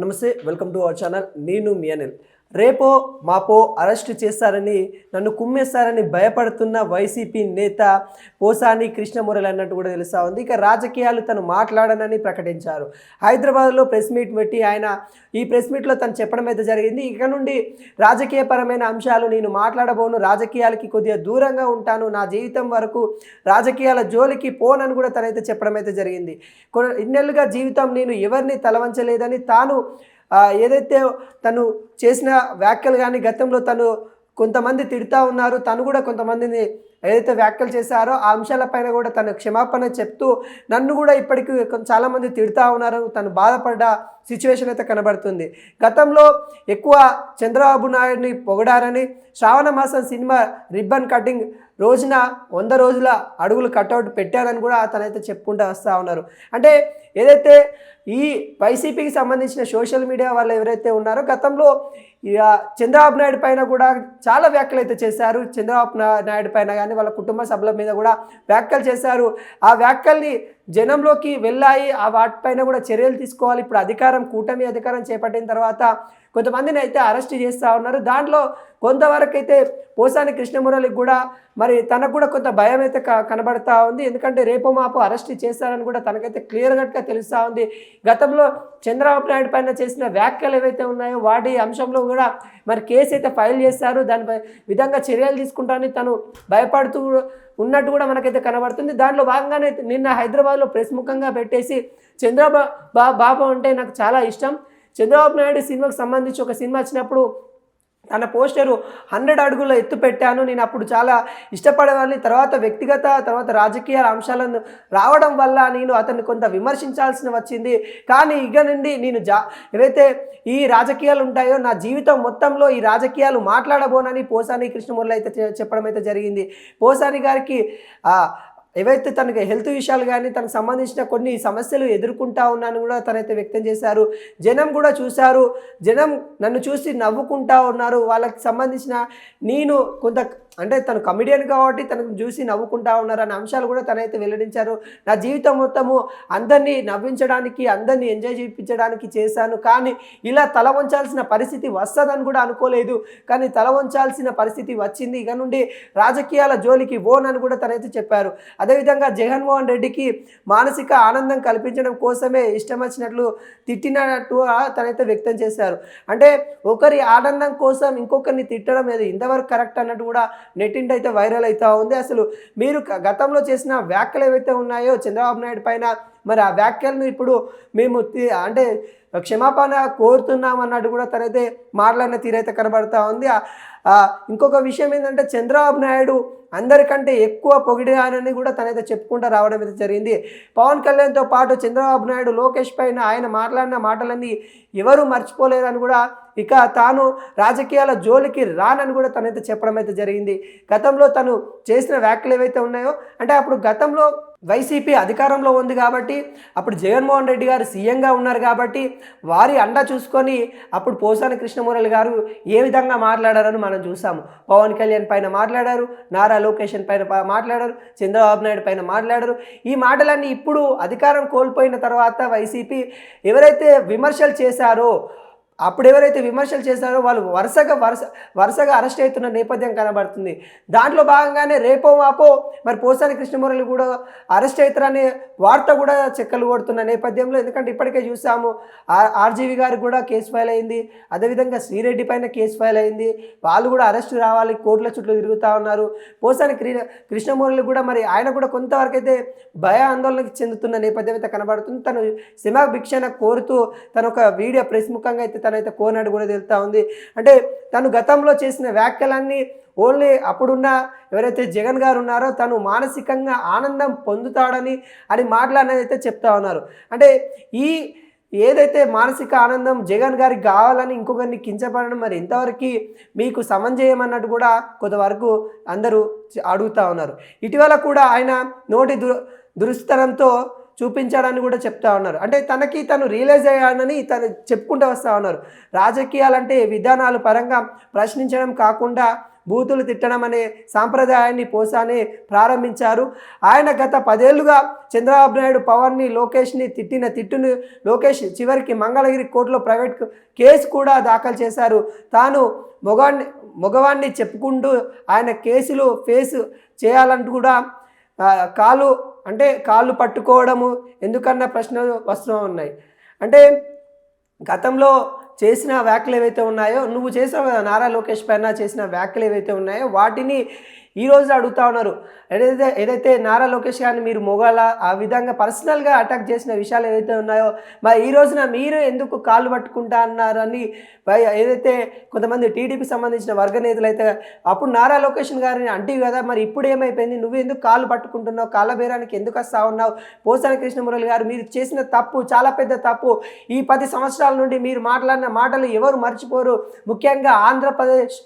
నమస్తే, welcome to our channel. నేను మీ అనిల్. రేపో మాపో అరెస్ట్ చేస్తారని, నన్ను కుమ్మేస్తారని భయపడుతున్న వైసీపీ నేత పోసాని కృష్ణమురళి అన్నట్టు కూడా తెలుస్తూ ఉంది. ఇక రాజకీయాలు తను మాట్లాడనని ప్రకటించారు. హైదరాబాద్లో ప్రెస్ మీట్ పెట్టి ఆయన ఈ ప్రెస్ మీట్లో తను చెప్పడం అయితే జరిగింది. ఇక నుండి రాజకీయపరమైన అంశాలు నేను మాట్లాడబోను, రాజకీయాలకి కొద్దిగా దూరంగా ఉంటాను, నా జీవితం వరకు రాజకీయాల జోలికి పోనని కూడా తనైతే చెప్పడం అయితే జరిగింది. ఇన్నేళ్ళుగా జీవితం నేను ఎవరిని తలవంచలేదని తాను ఏదైతే తను చేసిన వ్యాఖ్యలు కానీ గతంలో తను కొంతమంది తిడుతూ ఉన్నారు, తను కూడా కొంతమందిని ఏదైతే వ్యాఖ్యలు చేశారో ఆ అంశాలపైన కూడా తను క్షమాపణ చెప్తూ నన్ను కూడా ఇప్పటికీ చాలామంది తిడుతూ ఉన్నారు, తను బాధపడ్డ సిచ్యువేషన్ అయితే కనబడుతుంది. గతంలో ఎక్కువ చంద్రబాబు నాయుడిని పొగడారని శ్రావణ మాసం సినిమా రిబ్బన్ కటింగ్ రోజున 100 రోజుల అడుగులు కట్అవుట్ పెట్టారని కూడా తనైతే చెప్పుకుంటూ వస్తూ ఉన్నారు. అంటే ఏదైతే ఈ వైసీపీకి సంబంధించిన సోషల్ మీడియా వాళ్ళు ఎవరైతే ఉన్నారో గతంలో చంద్రబాబు నాయుడు పైన కూడా చాలా వ్యాఖ్యలు అయితే చేశారు. చంద్రబాబు నాయుడు పైన కానీ వాళ్ళ కుటుంబ సభ్యుల మీద కూడా వ్యాఖ్యలు చేశారు. ఆ వ్యాఖ్యల్ని జనంలోకి వెళ్ళాయి, ఆ వాటిపైన కూడా చర్యలు తీసుకోవాలి. ఇప్పుడు కూటమి అధికారం చేపట్టిన తర్వాత కొంతమందిని అయితే అరెస్ట్ చేస్తూ ఉన్నారు. దాంట్లో కొంతవరకు అయితే పోసాని కృష్ణమురళికి కూడా మరి తనకు కూడా కొంత భయం అయితే కనబడతా ఉంది. ఎందుకంటే రేపో మాపో అరెస్ట్ చేస్తారని కూడా తనకైతే క్లియర్ కట్గా తెలుస్తూ ఉంది. గతంలో చంద్రబాబు నాయుడు పైన చేసిన వ్యాఖ్యలు ఏవైతే ఉన్నాయో వాటి అంశంలో కూడా మరి కేసు అయితే ఫైల్ చేస్తారు, దానిపై విధంగా చర్యలు తీసుకుంటారని తను భయపడుతూ ఉన్నట్టు కూడా కనబడుతుంది. దాంట్లో భాగంగానే నిన్న హైదరాబాద్లో ప్రెస్ ముఖంగా పెట్టేసి బాబు అంటే నాకు చాలా ఇష్టం, చంద్రబాబు నాయుడు సినిమాకు సంబంధించి ఒక సినిమా వచ్చినప్పుడు తన పోస్టరు 100 అడుగుల ఎత్తు పెట్టాను, నేను అప్పుడు చాలా ఇష్టపడేవాడిని, తర్వాత రాజకీయ అంశాలను రావడం వల్ల నేను అతన్ని కొంత విమర్శించాల్సి వచ్చింది, కానీ ఇక నుండి నేను ఏవైతే ఈ రాజకీయాలు ఉంటాయో నా జీవితం మొత్తంలో ఈ రాజకీయాలు మాట్లాడబోనని పోసాని కృష్ణమురళి అయితే చెప్పడం అయితే జరిగింది. పోసాని గారికి ఏవైతే తనకి హెల్త్ విషయాలు కానీ తనకు సంబంధించిన కొన్ని సమస్యలు ఎదుర్కొంటా ఉన్నాను కూడా తనైతే వ్యక్తం చేశారు. జనం కూడా చూశారు, జనం నన్ను చూసి నవ్వుకుంటా ఉన్నారు, వాళ్ళకి సంబంధించిన నేను కొంత అంటే తను కమెడియన్ కాబట్టి తనకు చూసి నవ్వుకుంటా ఉన్నారు అనే అంశాలు కూడా తనైతే వెల్లడించారు. నా జీవితం మొత్తము అందరినీ నవ్వించడానికి, అందరినీ ఎంజాయ్ చేయించడానికి చేశాను, కానీ ఇలా తల వంచాల్సిన పరిస్థితి వస్తుందని కూడా అనుకోలేదు, కానీ తల వంచాల్సిన పరిస్థితి వచ్చింది, ఇక నుండి రాజకీయాల జోలికి ఓనని కూడా తనైతే చెప్పారు. అదేవిధంగా జగన్మోహన్ రెడ్డికి మానసిక ఆనందం కల్పించడం కోసమే ఇష్టం వచ్చినట్లు తిట్టినట్టు తనైతే వ్యక్తం చేశారు. అంటే ఒకరి ఆనందం కోసం ఇంకొకరిని తిట్టడం ఏది ఇంతవరకు కరెక్ట్ అన్నట్టు కూడా నెట్టింటి అయితే వైరల్ అవుతూ ఉంది. అసలు మీరు గతంలో చేసిన వ్యాఖ్యలు ఏవైతే ఉన్నాయో చంద్రబాబు నాయుడు పైన, మరి ఆ వ్యాఖ్యలను ఇప్పుడు మేము అంటే క్షమాపణ కోరుతున్నాం అన్నట్టు కూడా తనైతే మాట్లాడిన తీరైతే కనబడతా ఉంది. ఇంకొక విషయం ఏంటంటే చంద్రబాబు నాయుడు అందరికంటే ఎక్కువ పొగిడారని కూడా తనైతే చెప్పుకుంటూ రావడం అయితే జరిగింది. పవన్ కళ్యాణ్తో పాటు చంద్రబాబు నాయుడు లోకేష్ పైన ఆయన మాట్లాడిన మాటలన్నీ ఎవరు మర్చిపోలేదని కూడా, ఇక తాను రాజకీయాల జోలికి రానని కూడా తనైతే చెప్పడం అయితే జరిగింది. గతంలో తను చేసిన వ్యాఖ్యలు ఏవైతే ఉన్నాయో అంటే అప్పుడు గతంలో వైసీపీ అధికారంలో ఉంది కాబట్టి, అప్పుడు జగన్మోహన్ రెడ్డి గారు సీఎంగా ఉన్నారు కాబట్టి వారి అండ చూసుకొని అప్పుడు పోసాని కృష్ణమురళి గారు ఏ విధంగా మాట్లాడారని మనం చూసాము. పవన్ కళ్యాణ్ పైన మాట్లాడారు, నారా లోకేష్ పైన మాట్లాడారు, చంద్రబాబు నాయుడు పైన మాట్లాడారు. ఈ మాటలన్నీ ఇప్పుడు అధికారం కోల్పోయిన తర్వాత వైసీపీ ఎవరైతే విమర్శలు చేశారో, అప్పుడు ఎవరైతే విమర్శలు చేశారో వాళ్ళు వరుసగా అరెస్ట్ అవుతున్న నేపథ్యం కనబడుతుంది. దాంట్లో భాగంగానే రేపో మాపో మరి పోసాని కృష్ణమురళి కూడా అరెస్ట్ అవుతారనే వార్త కూడా చెక్కలు కొడుతున్న నేపథ్యంలో, ఎందుకంటే ఇప్పటికే చూసాము ఆర్జీవి గారికి కూడా కేసు ఫైల్ అయింది, అదేవిధంగా శ్రీరెడ్డి పైన కేసు ఫైల్ అయింది, వాళ్ళు కూడా అరెస్ట్ రావాలి కోర్టుల చుట్టూ తిరుగుతూ ఉన్నారు. పోసాని కృష్ణమురళి కూడా మరి ఆయన కూడా కొంతవరకు అయితే భయ ఆందోళనకు చెందుతున్న నేపథ్యం అయితే కనబడుతుంది. తను క్షమా భిక్షణ కోరుతూ తను ఒక వీడియో ప్రెస్ ముఖంగా అయితే తనైతే కోరినట్టు కూడా తెలుస్తూ ఉంది. అంటే తను గతంలో చేసిన వ్యాఖ్యలన్నీ ఓన్లీ అప్పుడున్న ఎవరైతే జగన్ గారు ఉన్నారో తను మానసికంగా ఆనందం పొందుతాడని మాట్లాడినది అయితే చెప్తా ఉన్నారు. అంటే ఏదైతే మానసిక ఆనందం జగన్ గారికి కావాలని ఇంకొకరిని కించపడడం మరి ఎంతవరకు మీకు సమంజయమన్నట్టు కూడా కొంతవరకు అందరూ అడుగుతూ ఉన్నారు. ఇటీవల కూడా ఆయన నోటి దురుస్తనంతో చూపించాడని కూడా చెప్తా ఉన్నారు. అంటే తను రియలైజ్ అయ్యాడని చెప్పుకుంటూ వస్తూ ఉన్నారు. రాజకీయాలంటే విధానాలు పరంగా ప్రశ్నించడం కాకుండా బూతులు తిట్టడం అనే సాంప్రదాయాన్ని పోసాని ప్రారంభించారు. ఆయన గత 10 ఏళ్లుగా చంద్రబాబు నాయుడు పవన్ని లోకేష్ని తిట్టిన తిట్టును లోకేష్ చివరికి మంగళగిరి కోర్టులో ప్రైవేట్ కేసు కూడా దాఖలు చేశారు. తాను మగవాణ్ణి చెప్పుకుంటూ ఆయన కేసులు ఫేస్ చేయాలంటూ కూడా కాళ్ళు పట్టుకోవడము ఎందుకన్న ప్రశ్నలు వస్తూ ఉన్నాయి. అంటే గతంలో చేసిన వ్యాఖ్యలు ఏవైతే ఉన్నాయో, నువ్వు చేసావు కదా నారా లోకేష్ పైన చేసిన వ్యాఖ్యలు ఏవైతే ఉన్నాయో వాటిని ఈరోజు అడుగుతా ఉన్నారు. ఏదైతే నారా లోకేష్ గారిని మీరు మొగాల ఆ విధంగా పర్సనల్గా అటాక్ చేసిన విషయాలు ఏవైతే ఉన్నాయో మరి ఈ రోజున మీరు ఎందుకు కాళ్ళు పట్టుకుంటా అన్నారని ఏదైతే కొంతమంది టీడీపీ సంబంధించిన వర్గ నేతలు అయితే అప్పుడు నారా లోకేష్ గారిని అంటివి కదా, మరి ఇప్పుడు ఏమైపోయింది, నువ్వు ఎందుకు కాళ్ళు పట్టుకుంటున్నావు, కాళ్ళ బేరానికి ఎందుకు వస్తా ఉన్నావు? పోసాని కృష్ణమురళి గారు మీరు చేసిన తప్పు చాలా పెద్ద తప్పు. ఈ 10 సంవత్సరాల నుండి మీరు మాట్లాడిన మాటలు ఎవరు మర్చిపోరు. ముఖ్యంగా ఆంధ్రప్రదేశ్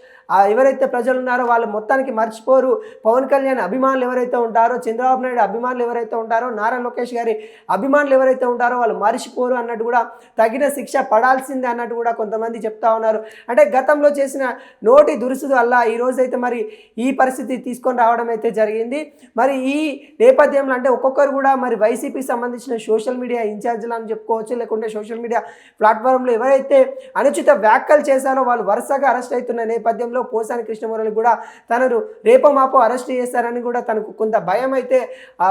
ఎవరైతే ప్రజలు ఉన్నారో వాళ్ళు మొత్తానికి మర్చిపోరు. పవన్ కళ్యాణ్ అభిమానులు ఎవరైతే ఉంటారో, చంద్రబాబు నాయుడు అభిమానులు ఎవరైతే ఉంటారో, నారా లోకేష్ గారి అభిమానులు ఎవరైతే ఉంటారో వాళ్ళు మర్చిపోరు అన్నట్టు కూడా తగిన శిక్ష పడాల్సిందే అన్నట్టు కూడా కొంతమంది చెప్తా ఉన్నారు. అంటే గతంలో చేసిన నోటి దురుసుడు వల్ల ఈరోజైతే మరి ఈ పరిస్థితి తీసుకొని రావడం అయితే జరిగింది. మరి ఈ నేపథ్యంలో అంటే ఒక్కొక్కరు కూడా మరి వైసీపీకి సంబంధించిన సోషల్ మీడియా ఇన్ఛార్జీలు అని చెప్పుకోవచ్చు, లేకుంటే సోషల్ మీడియా ప్లాట్ఫామ్లో ఎవరైతే అనుచిత వ్యాఖ్యలు చేశారో వాళ్ళు వరుసగా అరెస్ట్ అవుతున్న నేపథ్యంలో పోసాని కృష్ణమురళి కూడా తనను రేపో మాపో అరెస్ట్ చేస్తారని కూడా తనకు కొంత భయం అయితే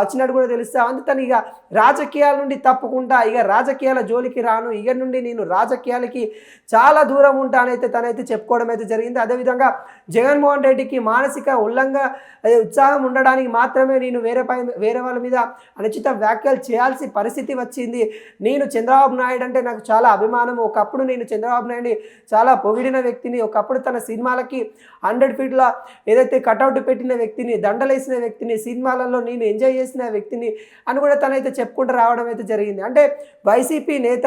వచ్చినట్టు కూడా తెలుస్తా ఉంది. తను ఇక రాజకీయాల నుండి తప్పుకుంటా, ఇక రాజకీయాల జోలికి రాను, ఇక నుండి నేను రాజకీయాలకి చాలా దూరం ఉంటానైతే తనైతే చెప్పుకోవడం అయితే జరిగింది. అదేవిధంగా జగన్మోహన్ రెడ్డికి మానసిక ఉత్సాహం ఉండడానికి మాత్రమే నేను వేరే వాళ్ళ మీద అనుచిత వ్యాఖ్యలు చేయాల్సిన పరిస్థితి వచ్చింది. నేను చంద్రబాబు నాయుడు అంటే నాకు చాలా అభిమానం. ఒకప్పుడు నేను చంద్రబాబు నాయుడిని చాలా పొగిడిన వ్యక్తిని. ఒకప్పుడు తన సినిమాలకి 100 ఫీట్ల ఏదైతే కటౌట్ పెట్టిన వ్యక్తిని, దండలేసిన వ్యక్తిని, సినిమాలలో నేను ఎంజాయ్ చేసిన వ్యక్తిని అని కూడా తనైతే చెప్పుకుంటూ రావడం అయితే జరిగింది. అంటే వైసీపీ నేత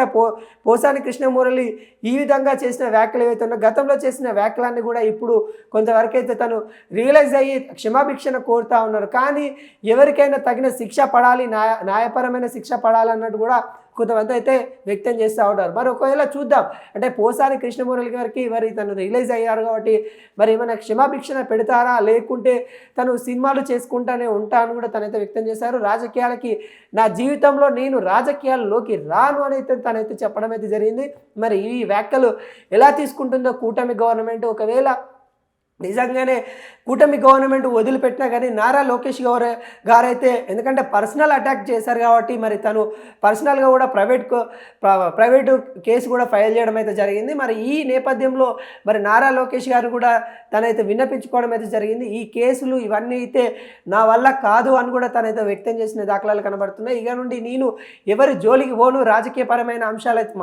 పోసాని కృష్ణమురళి ఈ విధంగా చేసిన వ్యాఖ్యలు ఏవైతే ఉన్నాయో గతంలో చేసిన వ్యాఖ్యలన్నీ కూడా ఇప్పుడు కొంతవరకు అయితే తను రియలైజ్ అయ్యి క్షమాభిక్షణ కోరుతా ఉన్నారు. కానీ ఎవరికైనా తగిన శిక్ష పడాలి, న్యాయపరమైన శిక్ష పడాలన్నట్టు కూడా కొంతమంది అయితే వ్యక్తం చేస్తూ ఉంటారు. మరి ఒకవేళ చూద్దాం, అంటే పోసాని కృష్ణమురళి గారికి మరి తను రిలీజ్ అయ్యారు కాబట్టి మరి ఏమైనా క్షమాభిక్షణ పెడతారా, లేకుంటే తను సినిమాలు చేసుకుంటానే ఉంటాను కూడా తనైతే వ్యక్తం చేశారు. రాజకీయాలకి నా జీవితంలో నేను రాజకీయాల్లోకి రాను అని అయితే తనైతే చెప్పడం అయితే జరిగింది. మరి ఈ వ్యాఖ్యలు ఎలా తీసుకుంటుందో కూటమి గవర్నమెంట్, ఒకవేళ నిజంగానే కూటమి గవర్నమెంట్ వదిలిపెట్టినా కానీ నారా లోకేష్ గారైతే ఎందుకంటే పర్సనల్ అటాక్ చేశారు కాబట్టి మరి తను పర్సనల్గా కూడా ప్రైవేటు కేసు కూడా ఫైల్ చేయడం అయితే జరిగింది. మరి ఈ నేపథ్యంలో మరి నారా లోకేష్ గారు కూడా తనైతే విన్నపించుకోవడం అయితే జరిగింది. ఈ కేసులు ఇవన్నీ అయితే నా వల్ల కాదు అని కూడా తనైతే వ్యక్తం చేసిన దాఖలాలు కనబడుతున్నాయి. ఇక నుండి నేను ఎవరి జోలికి పోను, రాజకీయపరమైన అంశాలు అయితే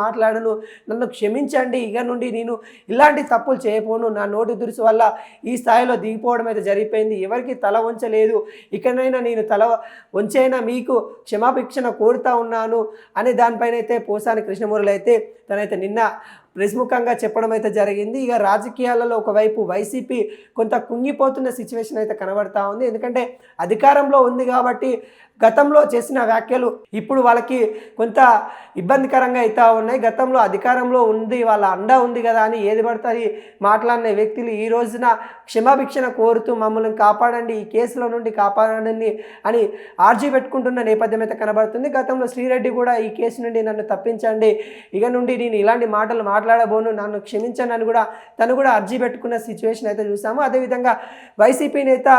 మాట్లాడను, నన్ను క్షమించండి, ఇక నుండి నేను ఇలాంటి తప్పులు చేయపోను, నా నోటి దురుసు వల్ల ఈ స్థాయిలో దిగిపోవడం అయితే జరిగిపోయింది, ఎవరికి తల వంచలేదు, ఇకనైనా నేను తల వంచైనా మీకు క్షమాభిక్షణ కోరుతా ఉన్నాను అనే దానిపైన అయితే పోసాని కృష్ణమురళి అయితే తనైతే నిన్న ప్రముఖంగా చెప్పడం అయితే జరిగింది. ఇక రాజకీయాలలో ఒకవైపు వైసీపీ కొంత కుంగిపోతున్న సిచ్యువేషన్ అయితే కనబడతా ఉంది. ఎందుకంటే అధికారంలో ఉంది కాబట్టి గతంలో చేసిన వ్యాఖ్యలు ఇప్పుడు వాళ్ళకి కొంత ఇబ్బందికరంగా అవుతూ ఉన్నాయి. గతంలో అధికారంలో ఉంది, వాళ్ళ అండా ఉంది కదా అని ఏది పడుతుంది మాట్లాడిన వ్యక్తులు ఈ రోజున క్షమాభిక్షణ కోరుతూ మమ్మల్ని కాపాడండి, ఈ కేసుల నుండి కాపాడండి అని ఆర్జీ పెట్టుకుంటున్న నేపథ్యం అయితే కనబడుతుంది. గతంలో శ్రీరెడ్డి కూడా ఈ కేసు నుండి నన్ను తప్పించండి, ఇక నుండి నేను ఇలాంటి మాటలు మాట్లాడబోను, నన్ను క్షమించండి అని కూడా తను కూడా అర్జీ పెట్టుకున్న సిచ్యువేషన్ అయితే చూసాము. అదేవిధంగా వైసీపీ నేత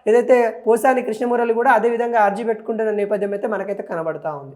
ఏదైతే పోసాని కృష్ణమురళి కూడా అదేవిధంగా అర్జీ పెట్టుకుంటున్న నేపథ్యం అయితే మనకైతే కనబడతా ఉంది.